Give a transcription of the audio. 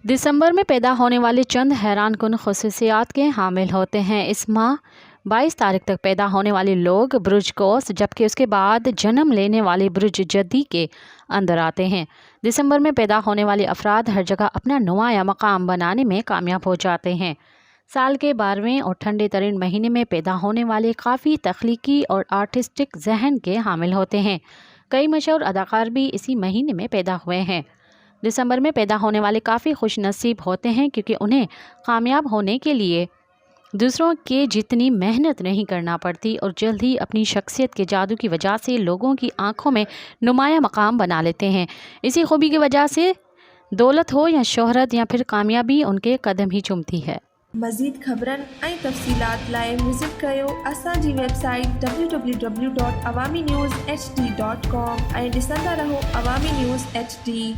दिसंबर में पैदा होने वाले चंद हैरान कुन खसूसियात के हामिल होते हैं। इस माह 22 तारीख तक पैदा होने वाले लोग बुर्ज कौस, जबकि उसके बाद जन्म लेने वाले बुर्ज जद्दी के अंदर आते हैं। दिसंबर में पैदा होने वाले अफराद हर जगह अपना नुमाया मकाम बनाने में कामयाब हो जाते हैं। साल के 12वें और ठंडे तरीन महीने में पैदा होने वाले काफ़ी तख्लीकी और आर्टिस्टिक जहन के हामिल होते हैं। कई मशहूर अदाकार भी इसी महीने में पैदा हुए हैं। दिसंबर में पैदा होने वाले काफ़ी खुश नसीब होते हैं क्योंकि उन्हें कामयाब होने के लिए दूसरों के जितनी मेहनत नहीं करना पड़ती और जल्द ही अपनी शख्सियत के जादू की वजह से लोगों की आंखों में नुमाया मकाम बना लेते हैं। इसी खूबी की वजह से दौलत हो या शोहरत या फिर कामयाबी उनके कदम ही चूमती है। मज़ीद ख़बरनि ऐं तफ़सीलात लाइ विज़िट कयो असांजी वेबसाइट www.awamiNewsHD.com ऐं ॾिसंदा रहो अवामी न्यूज़ HD।